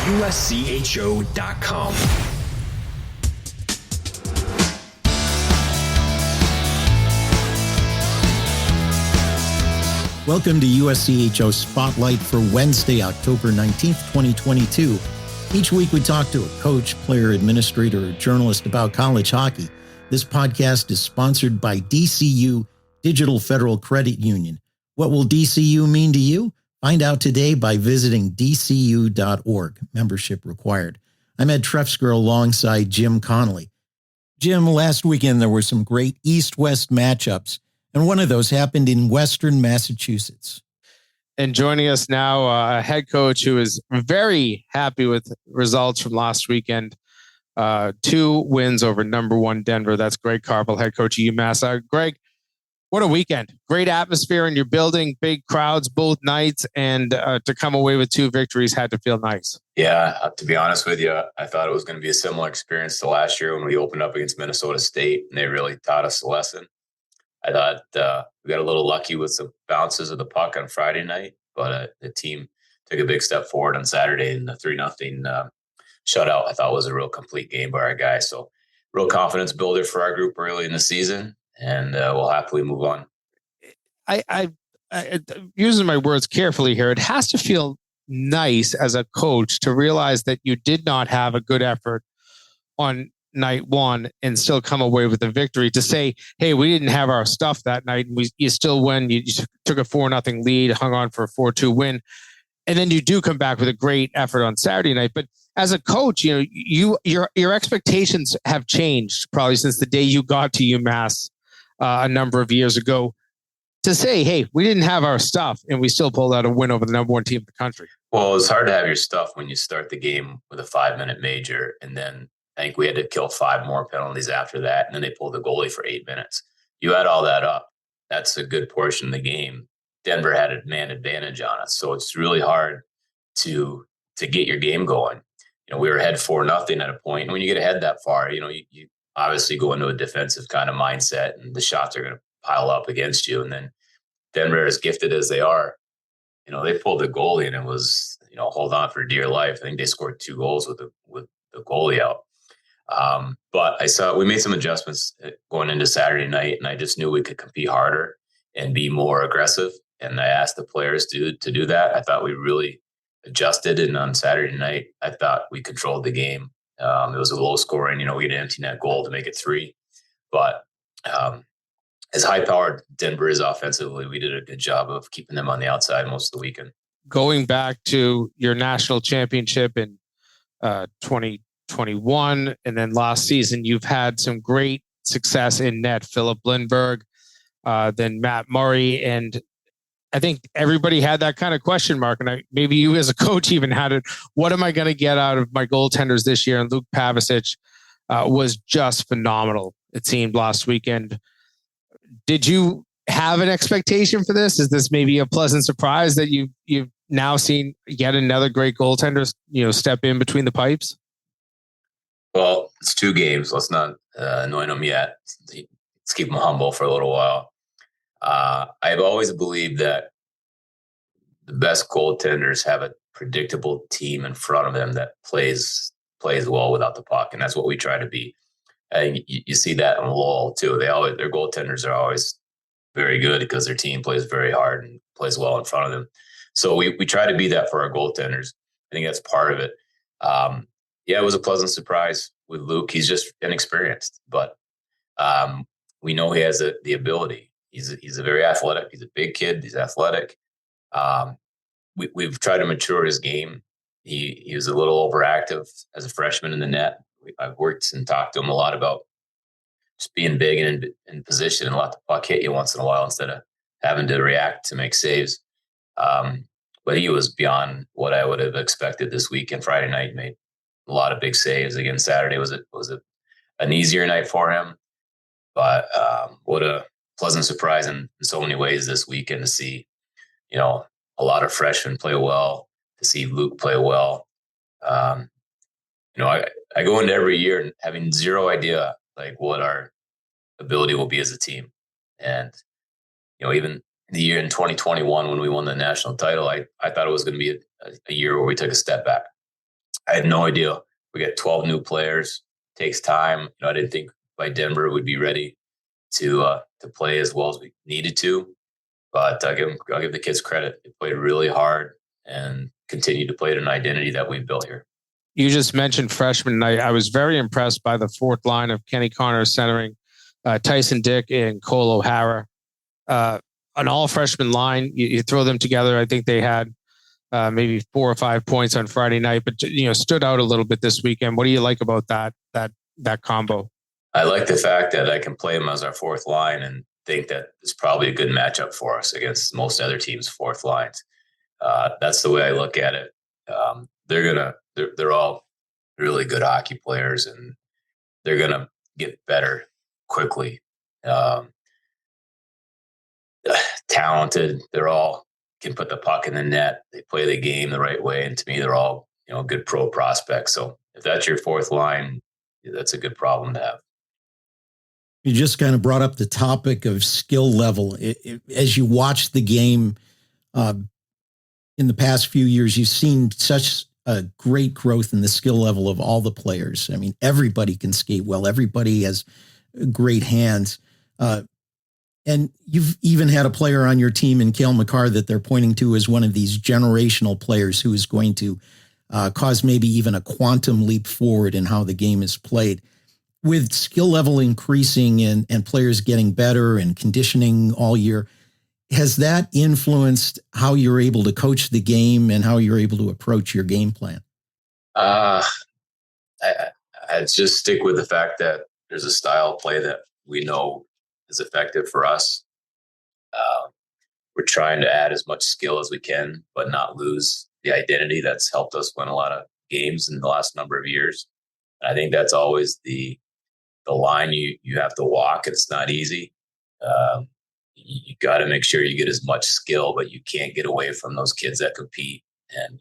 USCHO.com. Welcome to USCHO Spotlight for Wednesday, October 19th, 2022. Each week we talk to a coach, player, administrator, or journalist about college hockey. This podcast is sponsored by DCU, Digital Federal Credit Union. What will DCU mean to you? Find out today by visiting dcu.org. Membership required. I'm Ed Trefzger alongside Jim Connelly. Jim, last weekend there were some great East-West matchups, and one of those happened in Western Massachusetts. And joining us now, a head coach who is very happy with results from last weekend. 2 wins over number 1 Denver. That's Greg Carvel, head coach of UMass. Greg, what a weekend. Great atmosphere in your building, big crowds both nights, and to come away with 2 victories had to feel nice. Yeah, to be honest with you, I thought it was going to be a similar experience to last year when we opened up against Minnesota State, and they really taught us a lesson. I thought we got a little lucky with some bounces of the puck on Friday night, but the team took a big step forward on Saturday, and the 3-0 shutout I thought was a real complete game by our guys. So real confidence builder for our group early in the season, and we'll happily move on. I using my words carefully here, it has to feel nice as a coach to realize that you did not have a good effort on night 1 and still come away with a victory. To say, hey, we didn't have our stuff that night, and you still win. You took a 4-0 lead, hung on for a 4-2 win, and then you do come back with a great effort on Saturday night. But as a coach, your expectations have changed probably since the day you got to UMass a number of years ago. To say, hey, we didn't have our stuff and we still pulled out a win over the number 1 team in the country. Well, it's hard to have your stuff when you start the game with a 5-minute major, and then I think we had to kill 5 more penalties after that, and then they pulled the goalie for 8 minutes. You add all that up, that's a good portion of the game. Denver had a man advantage on us, so it's really hard to get your game going. We were ahead 4-0 at a point, and when you get ahead that far, you obviously go into a defensive kind of mindset, and the shots are going to pile up against you. And then Denver, as gifted as they are, they pulled the goalie, and it was hold on for dear life. I think they scored 2 goals with the goalie out. But we made some adjustments going into Saturday night, and I just knew we could compete harder and be more aggressive. And I asked the players to do that. I thought we really adjusted, and on Saturday night, I thought we controlled the game. It was a low scoring, we had an empty net goal to make it 3. But as high-powered Denver is offensively, we did a good job of keeping them on the outside most of the weekend. Going back to your national championship in 2021, and then last season, you've had some great success in net. Philip Lindbergh, then Matt Murray, and I think everybody had that kind of question mark, and maybe you as a coach even had it. What am I going to get out of my goaltenders this year? And Luke Pavicic was just phenomenal, it seemed, last weekend. Did you have an expectation for this? Is this maybe a pleasant surprise that you've now seen yet another great goaltender, step in between the pipes? Well, it's 2 games. Let's not anoint them yet. Let's keep them humble for a little while. I've always believed that the best goaltenders have a predictable team in front of them that plays well without the puck, and that's what we try to be. And you see that in Lowell too. Their goaltenders are always very good because their team plays very hard and plays well in front of them. So we try to be that for our goaltenders. I think that's part of it. It was a pleasant surprise with Luke. He's just inexperienced, but we know he has the ability. He's a very athletic. He's a big kid. He's athletic. We've tried to mature his game. He was a little overactive as a freshman in the net. I've worked and talked to him a lot about just being big and in position and let the puck hit you once in a while instead of having to react to make saves. But he was beyond what I would have expected this weekend. Friday night, made a lot of big saves. Again, Saturday was an easier night for him. But what a pleasant surprise in so many ways this weekend to see, a lot of freshmen play well, to see Luke play well. I go into every year having zero idea what our ability will be as a team. And, even the year in 2021 when we won the national title, I thought it was going to be a year where we took a step back. I had no idea. We got 12 new players. Takes time. I didn't think by Denver would be ready to play as well as we needed to. But I'll give the kids credit. They played really hard and continue to play to an identity that we've built here. You just mentioned freshmen. I was very impressed by the fourth line of Kenny Connor centering Tyson Dick and Cole O'Hara. An all-freshman line, you throw them together. I think they had maybe 4 or 5 points on Friday night, but stood out a little bit this weekend. What do you like about that combo? I like the fact that I can play them as our fourth line and think that it's probably a good matchup for us against most other teams' fourth lines. That's the way I look at it. They're all really good hockey players, and they're gonna get better quickly. Talented. They're all can put the puck in the net. They play the game the right way, and to me, they're all good pro prospects. So if that's your fourth line, that's a good problem to have. You just kind of brought up the topic of skill level. As you watch the game in the past few years, you've seen such a great growth in the skill level of all the players. I mean, everybody can skate well. Everybody has great hands. And you've even had a player on your team in Cale Makar that they're pointing to as one of these generational players who is going to cause maybe even a quantum leap forward in how the game is played. With skill level increasing and players getting better and conditioning all year, has that influenced how you're able to coach the game and how you're able to approach your game plan? I'd just stick with the fact that there's a style of play that we know is effective for us. We're trying to add as much skill as we can, but not lose the identity that's helped us win a lot of games in the last number of years. And I think that's always the line you have to walk, and it's not easy. You got to make sure you get as much skill, but you can't get away from those kids that compete and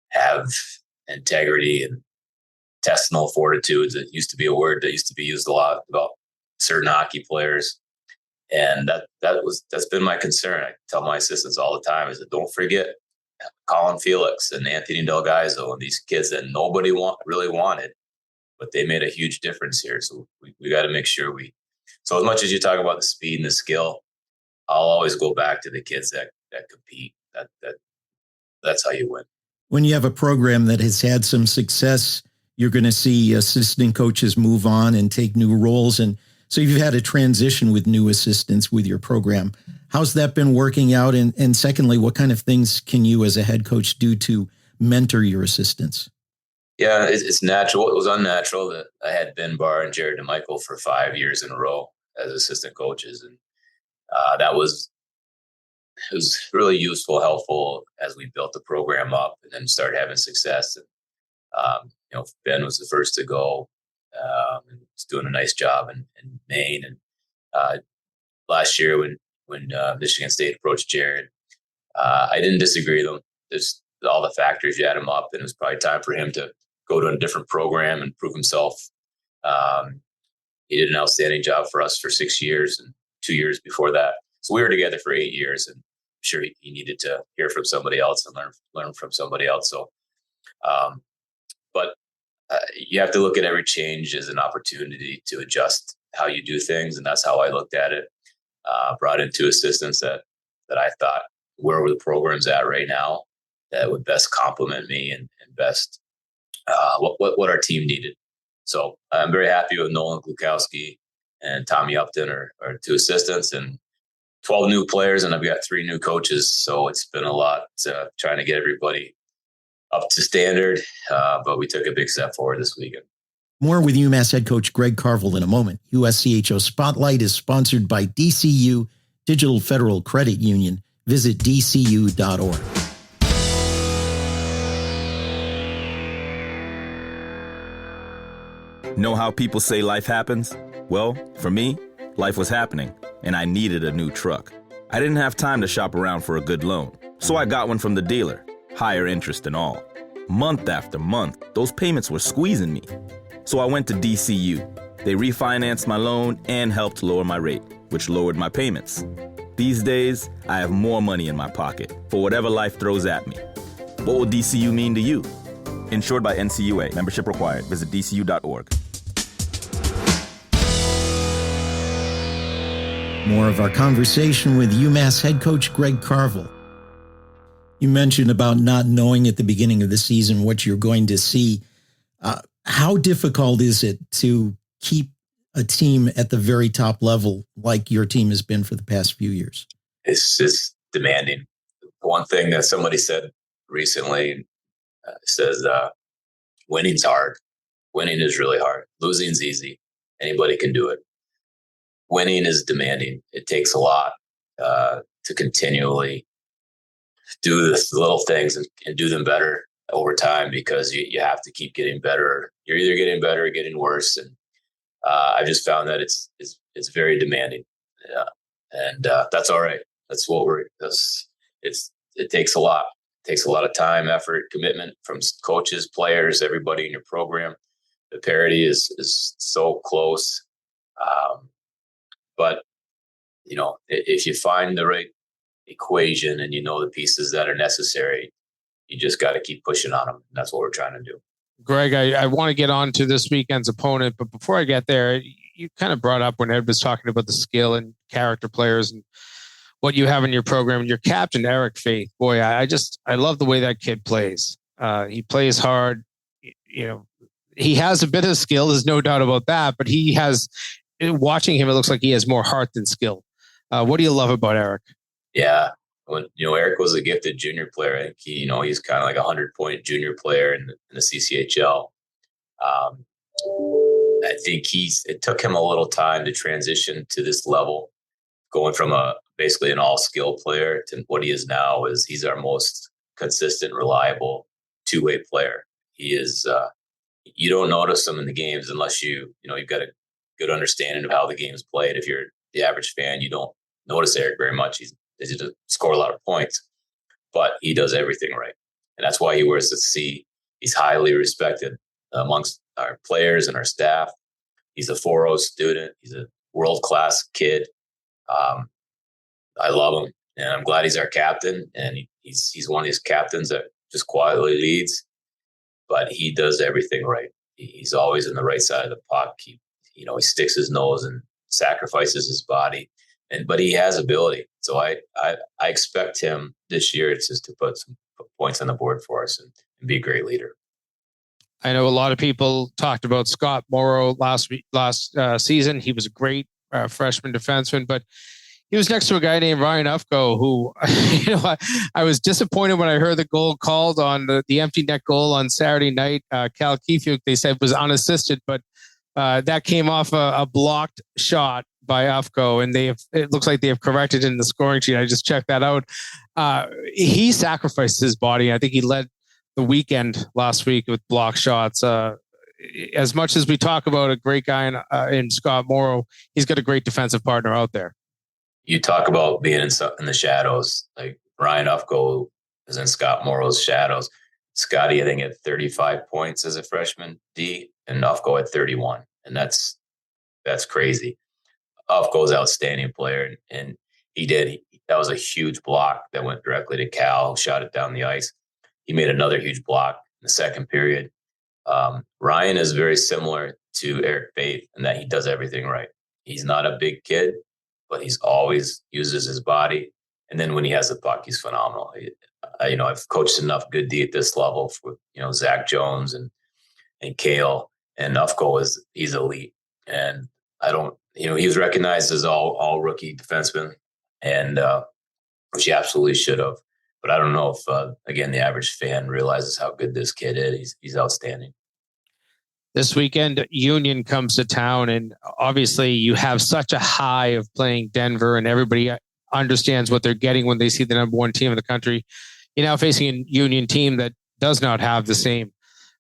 have integrity and intestinal fortitude. That used to be a word that used to be used a lot about certain hockey players. And that's been my concern. I tell my assistants all the time is that don't forget Colin Felix and Anthony Delgaizo and these kids that nobody really wanted, but they made a huge difference here. So we got to make sure so as much as you talk about the speed and the skill, I'll always go back to the kids that compete. That's how you win. When you have a program that has had some success, you're going to see assistant coaches move on and take new roles. And so you've had a transition with new assistants with your program. How's that been working out? And secondly, what kind of things can you as a head coach do to mentor your assistants? Yeah, it's natural. It was unnatural that I had Ben Barr and Jared DeMichael for 5 years in a row as assistant coaches. And it was really useful, helpful as we built the program up and then started having success. And, Ben was the first to go and he's doing a nice job in Maine. And last year when Michigan State approached Jared, I didn't disagree with him. There's all the factors, you add him up, and it was probably time for him to go to a different program and prove himself. He did an outstanding job for us for 6 years and 2 years before that. So we were together for 8 years, and I'm sure he needed to hear from somebody else and learn from somebody else. So, but you have to look at every change as an opportunity to adjust how you do things. And that's how I looked at it. Brought in 2 assistants that I thought, where were the programs at right now that would best complement me and best what our team needed. So I'm very happy with Nolan Glukowski and Tommy Upton are 2 assistants and 12 new players, and I've got 3 new coaches. So it's been a lot trying to get everybody up to standard, but we took a big step forward this weekend. More with UMass head coach Greg Carvel in a moment. USCHO Spotlight is sponsored by DCU, Digital Federal Credit Union. Visit dcu.org. Know how people say life happens? Well, for me, life was happening, and I needed a new truck. I didn't have time to shop around for a good loan, so I got one from the dealer, higher interest and all. Month after month, those payments were squeezing me. So I went to DCU. They refinanced my loan and helped lower my rate, which lowered my payments. These days, I have more money in my pocket for whatever life throws at me. What will DCU mean to you? Insured by NCUA. Membership required. Visit dcu.org. More of our conversation with UMass head coach Greg Carvel. You mentioned about not knowing at the beginning of the season what you're going to see. How difficult is it to keep a team at the very top level like your team has been for the past few years? It's just demanding. One thing that somebody said recently says winning's hard. Winning is really hard. Losing's easy. Anybody can do it. Winning is demanding. It takes a lot to continually do the little things and do them better over time, because you have to keep getting better. You're either getting better or getting worse. And I've just found that it's very demanding. And that's all right. That's what it takes a lot. It takes a lot of time, effort, commitment from coaches, players, everybody in your program. The parity is so close. But, if you find the right equation and you know the pieces that are necessary, you just got to keep pushing on them. And that's what we're trying to do. Greg, I want to get on to this weekend's opponent, but before I get there, you kind of brought up when Ed was talking about the skill and character players and what you have in your program. And your captain, Eric Faith, boy, I love the way that kid plays. He plays hard. He has a bit of skill. There's no doubt about that, but watching him, it looks like he has more heart than skill. What do you love about Eric? Yeah. When, Eric was a gifted junior player. I think he's kind of like 100-point junior player in the CCHL. I think it took him a little time to transition to this level, going from basically an all-skill player to what he is now. He's our most consistent, reliable two-way player. He is. You don't notice him in the games unless you've got a good understanding of how the game's played. If you're the average fan, you don't notice Eric very much. He's easy to score a lot of points, but he does everything right. And that's why he wears the C. He's highly respected amongst our players and our staff. He's a 4.0 student. He's a world-class kid. I love him, and I'm glad he's our captain. And he's one of these captains that just quietly leads, but he does everything right. He's always in the right side of the puck. He sticks his nose and sacrifices his body. But he has ability. So I expect him this year to put some points on the board for us and be a great leader. I know a lot of people talked about Scott Morrow last season. He was a great freshman defenseman, but he was next to a guy named Ryan Ufko, who, I was disappointed when I heard the goal called on the empty net goal on Saturday night. Cal Keefiuk, they said, was unassisted, but that came off a blocked shot by Ufko, and it looks like they have corrected in the scoring sheet. I just checked that out. He sacrificed his body. I think he led the weekend last week with block shots. As much as we talk about a great guy in Scott Morrow, he's got a great defensive partner out there. You talk about being in the shadows. Like Ryan Ufko is in Scott Morrow's shadows. Scotty, I think, had 35 points as a freshman D, and Ufko had 31. And that's crazy. Ufko's an outstanding player, and that was a huge block that went directly to Cal, shot it down the ice. He made another huge block in the second period. Ryan is very similar to Eric Faith in that he does everything right. He's not a big kid, but he's always uses his body. And then when he has the puck, he's phenomenal. I've coached enough good D at this level with, Zach Jones and Kale, and Ufko he's elite. And he was recognized as all rookie defenseman, and which he absolutely should have. But I don't know if, again, the average fan realizes how good this kid is. He's outstanding. This weekend, Union comes to town, and obviously you have such a high of playing Denver, and everybody understands what they're getting when they see the number one team in the country. You're now facing a Union team that does not have the same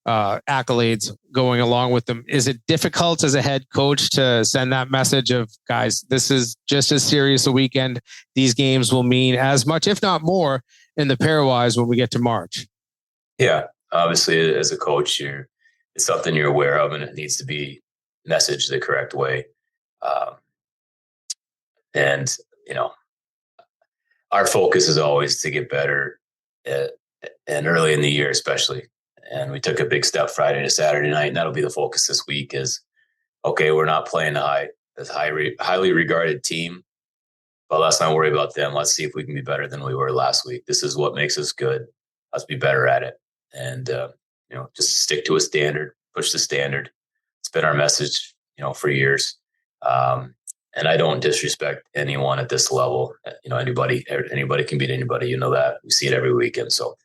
accolades going along with them. Is it difficult as a head coach to send that message of, guys, this is just as serious a weekend? These games will mean as much, if not more, in the pairwise when we get to March. Yeah, obviously, as a coach, it's something you're aware of, and it needs to be messaged the correct way. And our focus is always to get better, and early in the year, especially. And we took a big step Friday to Saturday night, and that'll be the focus this week is, okay, we're not playing this highly regarded team, but let's not worry about them. Let's see if we can be better than we were last week. This is what makes us good. Let's be better at it. And, just stick to a standard, push the standard. It's been our message, for years. And I don't disrespect anyone at this level. Anybody can beat anybody. You know that. We see it every weekend. So,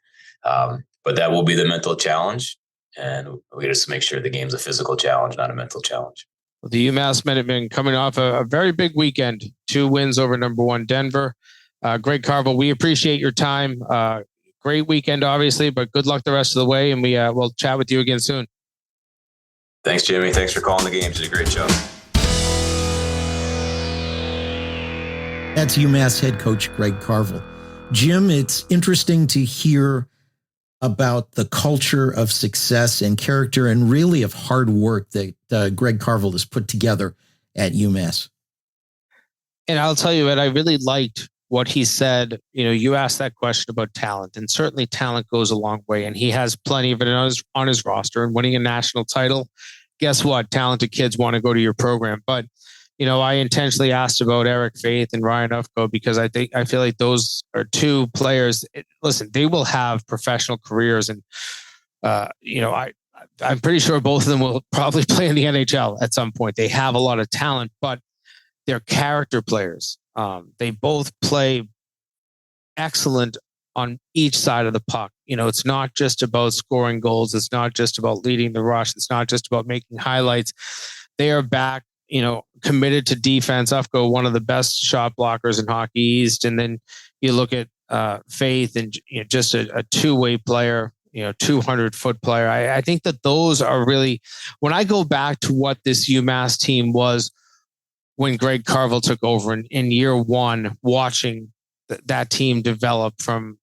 but that will be the mental challenge. And we just make sure the game's a physical challenge, not a mental challenge. The UMass Minutemen coming off a very big weekend, 2 wins over number 1 Denver. Greg Carvel, we appreciate your time. Great weekend, obviously, but good luck the rest of the way. And we'll chat with you again soon. Thanks, Jimmy. Thanks for calling the game. You did a great job. That's UMass head coach Greg Carvel. Jim, it's interesting to hear about the culture of success and character and really of hard work that Greg Carvel has put together at UMass. And I'll tell you what, I really liked what he said. You asked that question about talent, and certainly talent goes a long way, and he has plenty of it on his roster, and winning a national title. Guess what? Talented kids want to go to your program. But, I intentionally asked about Eric Faith and Ryan Ufko because I feel like those are 2 players. Listen, they will have professional careers, and, I'm pretty sure both of them will probably play in the NHL at some point. They have a lot of talent, but they're character players. They both play excellent on each side of the puck. It's not just about scoring goals. It's not just about leading the rush. It's not just about making highlights. They are back, committed to defense. Ufko, one of the best shot blockers in Hockey East. And then you look at Faith and just a 2-way player, 200-foot player. I think that those are really, when I go back to what this UMass team was when Greg Carvel took over in year 1, watching that team develop from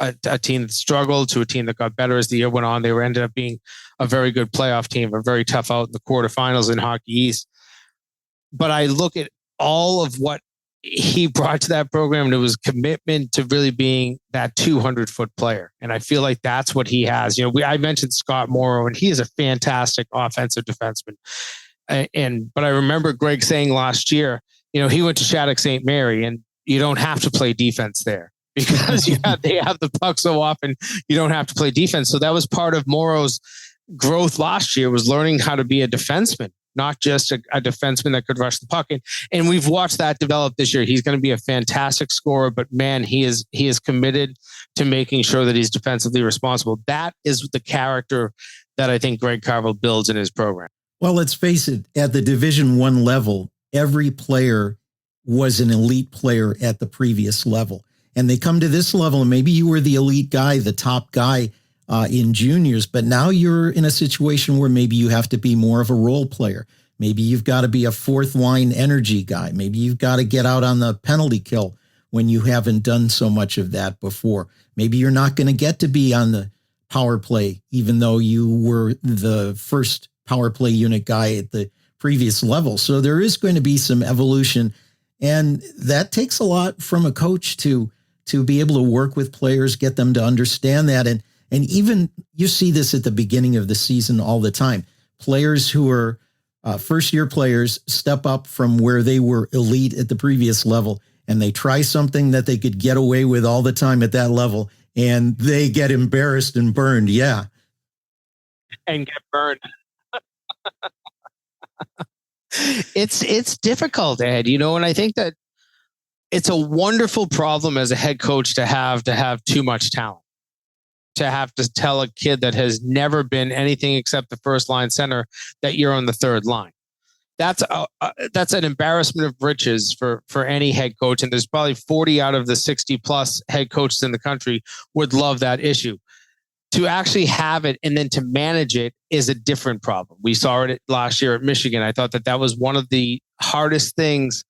a team that struggled to a team that got better as the year went on. They ended up being a very good playoff team, a very tough out in the quarterfinals in Hockey East. But I look at all of what he brought to that program, and it was commitment to really being that 200-foot player. And I feel like that's what he has. I mentioned Scott Morrow, and he is a fantastic offensive defenseman. But I remember Greg saying last year, he went to Shattuck St. Mary, and you don't have to play defense there because they have the puck so often. You don't have to play defense. So that was part of Morrow's growth last year, was learning how to be a defenseman, not just a defenseman that could rush the puck. And we've watched that develop this year. He's going to be a fantastic scorer, but man, he is committed to making sure that he's defensively responsible. That is the character that I think Greg Carvel builds in his program. Well, let's face it, at the Division I level, every player was an elite player at the previous level. And they come to this level, and maybe you were the elite guy, the top guy in juniors, but now you're in a situation where maybe you have to be more of a role player. Maybe you've got to be a 4th line energy guy. Maybe you've got to get out on the penalty kill when you haven't done so much of that before. Maybe you're not going to get to be on the power play, even though you were the first power play unit guy at the previous level. So there is going to be some evolution, and that takes a lot from a coach to be able to work with players, get them to understand that. And even you see this at the beginning of the season all the time. Players who are first-year players step up from where they were elite at the previous level, and they try something that they could get away with all the time at that level, and they get embarrassed and burned. Yeah. And get burned. It's difficult, Ed, and I think that it's a wonderful problem as a head coach to have too much talent, to have to tell a kid that has never been anything except the first line center that you're on the 3rd line. That's an embarrassment of riches for any head coach. And there's probably 40 out of the 60 plus head coaches in the country would love that issue. To actually have it and then to manage it is a different problem. We saw it last year at Michigan. I thought that was one of the hardest things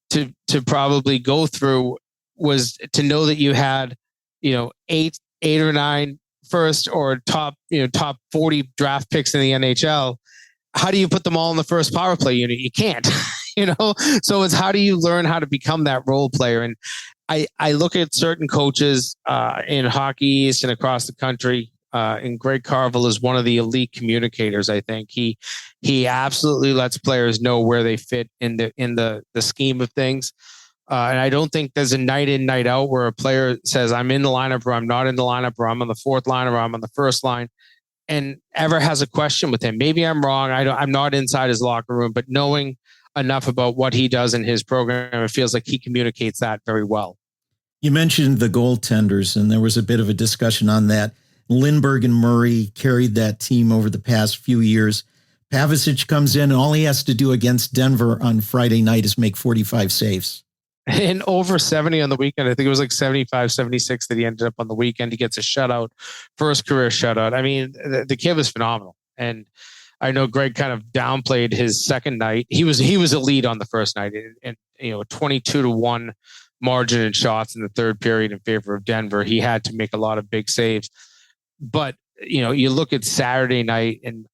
to probably go through, was to know that you had, 8 or 9 first or top 40 draft picks in the NHL. How do you put them all in the first power play unit? You can't, so it's how do you learn how to become that role player? And I look at certain coaches in Hockey East and across the country. And Greg Carvel is one of the elite communicators. I think he absolutely lets players know where they fit in the scheme of things. And I don't think there's a night in, night out where a player says, I'm in the lineup or I'm not in the lineup or I'm on the fourth line or I'm on the first line and ever has a question with him. Maybe I'm wrong. I'm not inside his locker room, but knowing enough about what he does in his program, it feels like he communicates that very well. You mentioned the goaltenders, and there was a bit of a discussion on that. Lindbergh and Murray carried that team over the past few years. Pavicic comes in, and all he has to do against Denver on Friday night is make 45 saves. And over 70 on the weekend. I think it was like 75, 76 that he ended up on the weekend. He gets a shutout, first career shutout. I mean, the kid was phenomenal. And I know Greg kind of downplayed his second night. He was elite on the first night, and 22-1 margin in shots in the third period in favor of Denver. He had to make a lot of big saves. But, you look at Saturday night, and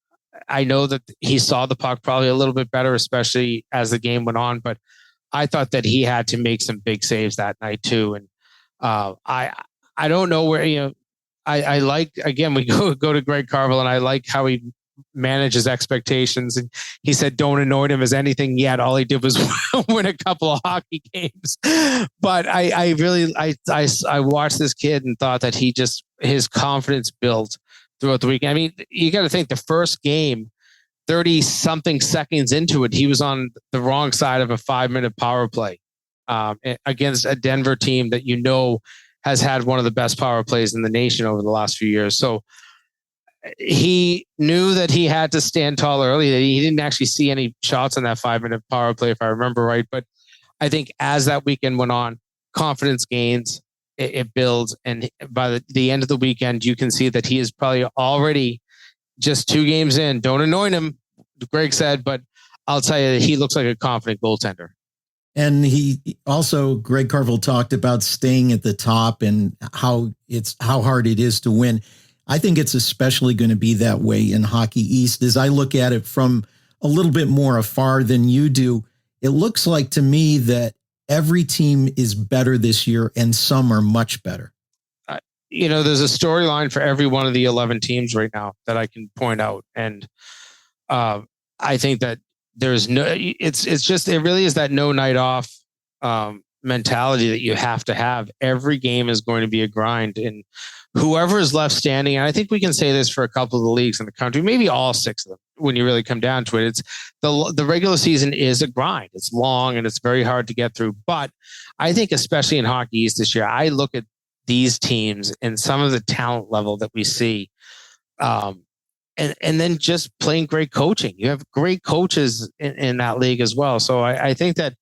I know that he saw the puck probably a little bit better, especially as the game went on. But I thought that he had to make some big saves that night too. And I don't know where, I like, again, we go to Greg Carvel, and I like how he manages expectations. And he said, don't anoint him as anything yet. All he did was win a couple of hockey games. But I watched this kid and thought that his confidence built throughout the week. I mean, you got to think the first game, 30 something seconds into it, he was on the wrong side of a 5-minute power play against a Denver team that has had one of the best power plays in the nation over the last few years. So he knew that he had to stand tall early. He didn't actually see any shots on that 5-minute power play, if I remember right. But I think as that weekend went on, confidence gains, it builds. And by the end of the weekend, you can see that he is probably already just 2 games in. Don't anoint him, Greg said, but I'll tell you that he looks like a confident goaltender. And Greg Carvel talked about staying at the top and how hard it is to win. I think it's especially going to be that way in Hockey East. As I look at it from a little bit more afar than you do, it looks like to me that every team is better this year and some are much better. There's a storyline for every one of the 11 teams right now that I can point out. And I think that it really is that no night off mentality that you have to have. Every game is going to be a grind, and whoever is left standing, and I think we can say this for a couple of the leagues in the country, maybe all 6 of them, when you really come down to it, it's the regular season is a grind. It's long and it's very hard to get through. But I think especially in Hockey East this year, I look at these teams and some of the talent level that we see, and then just playing great coaching. You have great coaches in that league as well. So I think that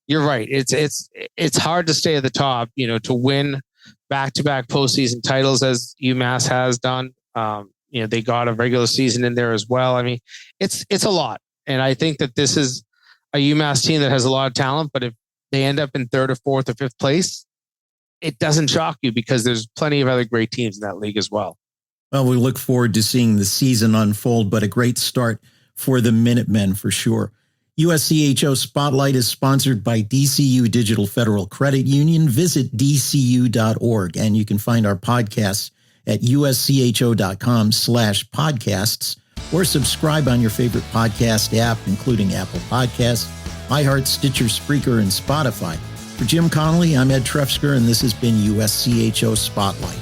you're right. It's hard to stay at the top, to win back-to-back postseason titles as UMass has done. They got a regular season in there as well. I mean, it's a lot. And I think that this is a UMass team that has a lot of talent, but if they end up in 3rd or 4th or 5th place, it doesn't shock you because there's plenty of other great teams in that league as well. Well, we look forward to seeing the season unfold, but a great start for the Minutemen for sure. USCHO Spotlight is sponsored by DCU Digital Federal Credit Union. Visit dcu.org, and you can find our podcasts at uscho.com/podcasts, or subscribe on your favorite podcast app, including Apple Podcasts, iHeart, Stitcher, Spreaker, and Spotify. For Jim Connelly, I'm Ed Trefzger, and this has been USCHO Spotlight.